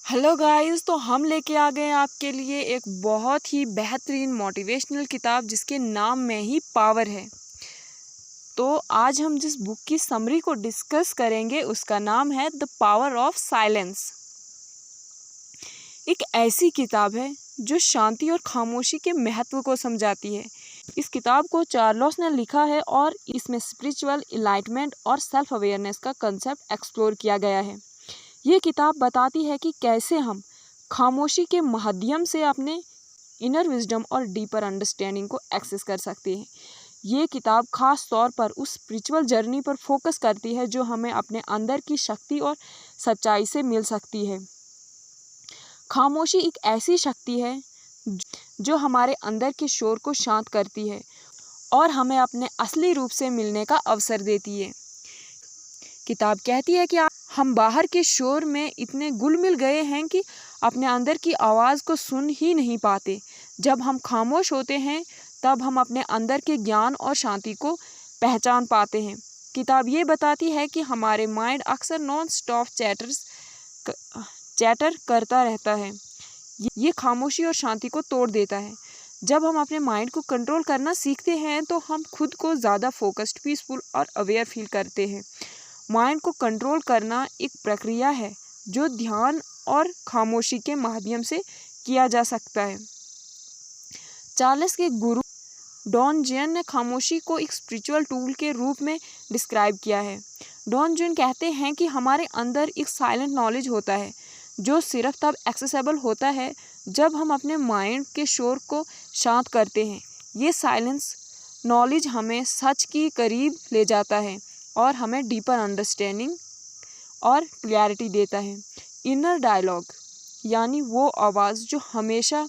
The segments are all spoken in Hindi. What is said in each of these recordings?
हेलो गाइस, तो हम लेके आ गए आपके लिए एक बहुत ही बेहतरीन मोटिवेशनल किताब जिसके नाम में ही पावर है। तो आज हम जिस बुक की समरी को डिस्कस करेंगे उसका नाम है द पावर ऑफ साइलेंस। एक ऐसी किताब है जो शांति और खामोशी के महत्व को समझाती है। इस किताब को चार्ल्स ने लिखा है और इसमें स्पिरिचुअल इनलाइटमेंट और सेल्फ अवेयरनेस का कंसेप्ट एक्सप्लोर किया गया है। ये किताब बताती है कि कैसे हम खामोशी के माध्यम से अपने इनर विजडम और डीपर अंडरस्टैंडिंग को एक्सेस कर सकते हैं। ये किताब खास तौर पर उस स्पिरिचुअल जर्नी पर फोकस करती है जो हमें अपने अंदर की शक्ति और सच्चाई से मिल सकती है। खामोशी एक ऐसी शक्ति है जो हमारे अंदर के शोर को शांत करती है और हमें अपने असली रूप से मिलने का अवसर देती है। किताब कहती है कि हम बाहर के शोर में इतने घुल मिल गए हैं कि अपने अंदर की आवाज़ को सुन ही नहीं पाते। जब हम खामोश होते हैं तब हम अपने अंदर के ज्ञान और शांति को पहचान पाते हैं। किताब ये बताती है कि हमारे माइंड अक्सर नॉन स्टॉप चैटर करता रहता है। ये खामोशी और शांति को तोड़ देता है। जब हम अपने माइंड को कंट्रोल करना सीखते हैं तो हम खुद को ज़्यादा फोकस्ड, पीसफुल और अवेयर फील करते हैं। माइंड को कंट्रोल करना एक प्रक्रिया है जो ध्यान और खामोशी के माध्यम से किया जा सकता है। चार्ल्स के गुरु डॉन जुआन ने खामोशी को एक स्पिरिचुअल टूल के रूप में डिस्क्राइब किया है। डॉन जुआन कहते हैं कि हमारे अंदर एक साइलेंट नॉलेज होता है जो सिर्फ तब एक्सेसिबल होता है जब हम अपने माइंड के शोर को शांत करते हैं। ये साइलेंस नॉलेज हमें सच के करीब ले जाता है और हमें डीपर अंडरस्टैंडिंग और क्लैरिटी देता है। इनर डायलॉग यानी वो आवाज़ जो हमेशा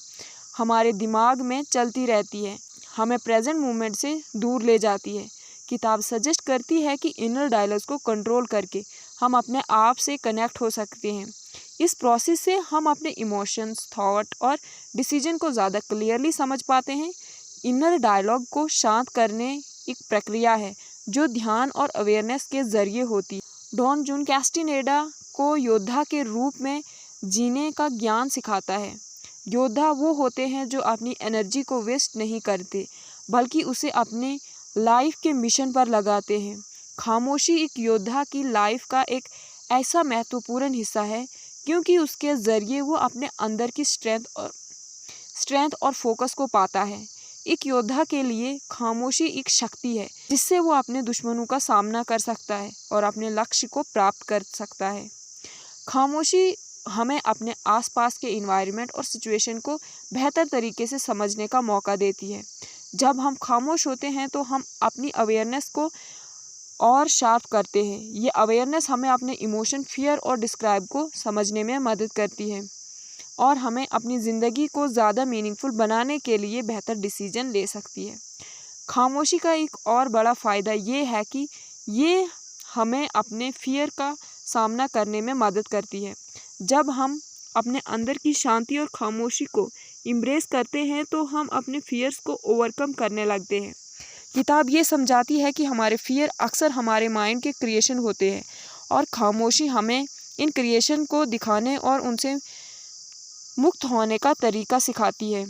हमारे दिमाग में चलती रहती है, हमें प्रेजेंट मोमेंट से दूर ले जाती है। किताब सजेस्ट करती है कि इनर डायलॉग को कंट्रोल करके हम अपने आप से कनेक्ट हो सकते हैं। इस प्रोसेस से हम अपने इमोशंस, थॉट और डिसीजन को ज़्यादा क्लियरली समझ पाते हैं। इनर डायलॉग को शांत करने एक प्रक्रिया है जो ध्यान और अवेयरनेस के जरिए होती है। डॉन जुआन कैस्टिनेडा को योद्धा के रूप में जीने का ज्ञान सिखाता है। योद्धा वो होते हैं जो अपनी एनर्जी को वेस्ट नहीं करते बल्कि उसे अपने लाइफ के मिशन पर लगाते हैं। खामोशी एक योद्धा की लाइफ का एक ऐसा महत्वपूर्ण हिस्सा है क्योंकि उसके ज़रिए वो अपने अंदर की स्ट्रेंथ और फोकस को पाता है। एक योद्धा के लिए खामोशी एक शक्ति है जिससे वो अपने दुश्मनों का सामना कर सकता है और अपने लक्ष्य को प्राप्त कर सकता है। खामोशी हमें अपने आसपास के एनवायरनमेंट और सिचुएशन को बेहतर तरीके से समझने का मौका देती है। जब हम खामोश होते हैं तो हम अपनी अवेयरनेस को और शार्प करते हैं। ये अवेयरनेस हमें अपने इमोशन, फियर और डिस्क्राइब को समझने में मदद करती है और हमें अपनी ज़िंदगी को ज़्यादा मीनिंगफुल बनाने के लिए बेहतर डिसीजन ले सकती है। खामोशी का एक और बड़ा फ़ायदा ये है कि ये हमें अपने फियर का सामना करने में मदद करती है। जब हम अपने अंदर की शांति और खामोशी को एम्ब्रेस करते हैं तो हम अपने फियर्स को ओवरकम करने लगते हैं। किताब ये समझाती है कि हमारे फियर अक्सर हमारे माइंड के क्रिएशन होते हैं और खामोशी हमें इन क्रिएशन को दिखाने और उनसे मुक्त होने का तरीका सिखाती है।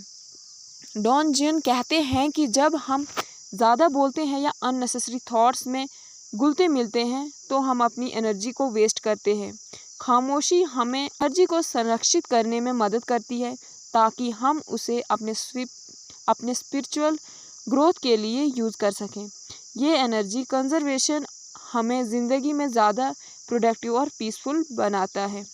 डॉन जुआन कहते हैं कि जब हम ज़्यादा बोलते हैं या अननेसेसरी थॉट्स में घुलते मिलते हैं तो हम अपनी एनर्जी को वेस्ट करते हैं। खामोशी हमें एनर्जी को संरक्षित करने में मदद करती है ताकि हम उसे अपने स्पिरिचुअल ग्रोथ के लिए यूज़ कर सकें। ये एनर्जी कंजर्वेशन हमें ज़िंदगी में ज़्यादा प्रोडक्टिव और पीसफुल बनाता है।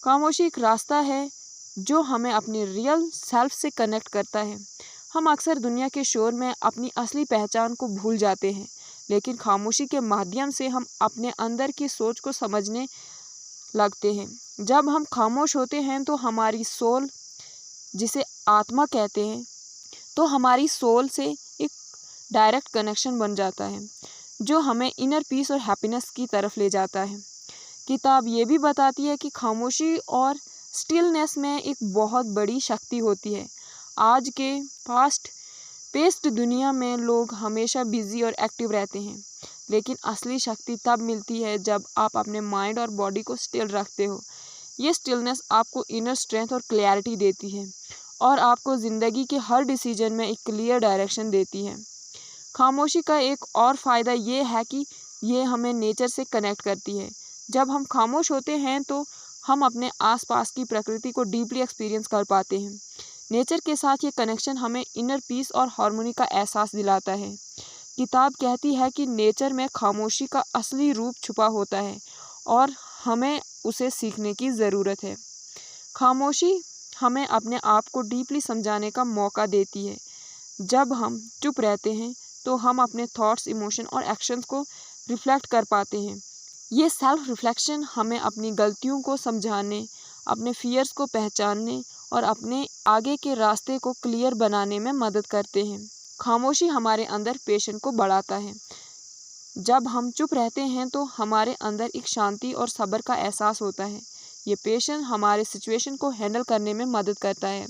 खामोशी एक रास्ता है जो हमें अपने रियल सेल्फ से कनेक्ट करता है। हम अक्सर दुनिया के शोर में अपनी असली पहचान को भूल जाते हैं, लेकिन खामोशी के माध्यम से हम अपने अंदर की सोच को समझने लगते हैं। जब हम खामोश होते हैं तो हमारी सोल, जिसे आत्मा कहते हैं, तो हमारी सोल से एक डायरेक्ट कनेक्शन बन जाता है जो हमें इनर पीस और हैप्पीनेस की तरफ ले जाता है। किताब ये भी बताती है कि खामोशी और स्टिलनेस में एक बहुत बड़ी शक्ति होती है। आज के फास्ट पेस्ड दुनिया में लोग हमेशा बिजी और एक्टिव रहते हैं, लेकिन असली शक्ति तब मिलती है जब आप अपने माइंड और बॉडी को स्टिल रखते हो। ये स्टिलनेस आपको इनर स्ट्रेंथ और क्लैरिटी देती है और आपको ज़िंदगी के हर डिसीजन में एक क्लियर डायरेक्शन देती है। खामोशी का एक और फ़ायदा ये है कि ये हमें नेचर से कनेक्ट करती है। जब हम खामोश होते हैं तो हम अपने आसपास की प्रकृति को डीपली एक्सपीरियंस कर पाते हैं। नेचर के साथ ये कनेक्शन हमें इनर पीस और हार्मनी का एहसास दिलाता है। किताब कहती है कि नेचर में खामोशी का असली रूप छुपा होता है और हमें उसे सीखने की ज़रूरत है। खामोशी हमें अपने आप को डीपली समझाने का मौका देती है। जब हम चुप रहते हैं तो हम अपने थॉट्स, इमोशन और एक्शंस को रिफ्लेक्ट कर पाते हैं। ये सेल्फ रिफ्लेक्शन हमें अपनी गलतियों को समझाने, अपने फियर्स को पहचानने और अपने आगे के रास्ते को क्लियर बनाने में मदद करते हैं। खामोशी हमारे अंदर पेशेंस को बढ़ाता है। जब हम चुप रहते हैं तो हमारे अंदर एक शांति और सब्र का एहसास होता है। ये पेशेंस हमारे सिचुएशन को हैंडल करने में मदद करता है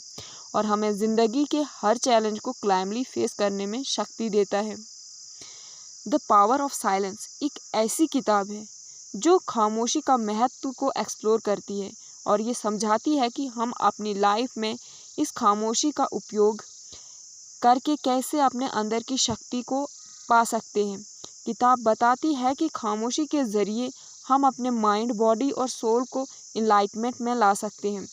और हमें ज़िंदगी के हर चैलेंज को क्लाइमली फेस करने में शक्ति देता है। द पावर ऑफ साइलेंस एक ऐसी किताब है जो खामोशी का महत्व को एक्सप्लोर करती है और ये समझाती है कि हम अपनी लाइफ में इस खामोशी का उपयोग करके कैसे अपने अंदर की शक्ति को पा सकते हैं। किताब बताती है कि खामोशी के ज़रिए हम अपने माइंड, बॉडी और सोल को इनलाइटमेंट में ला सकते हैं,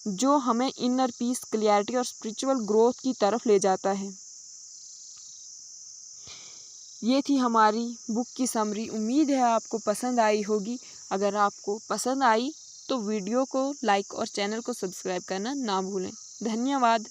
जो हमें इनर पीस, क्लैरिटी और स्पिरिचुअल ग्रोथ की तरफ ले जाता है। ये थी हमारी बुक की समरी। उम्मीद है आपको पसंद आई होगी। अगर आपको पसंद आई तो वीडियो को लाइक और चैनल को सब्सक्राइब करना ना भूलें। धन्यवाद।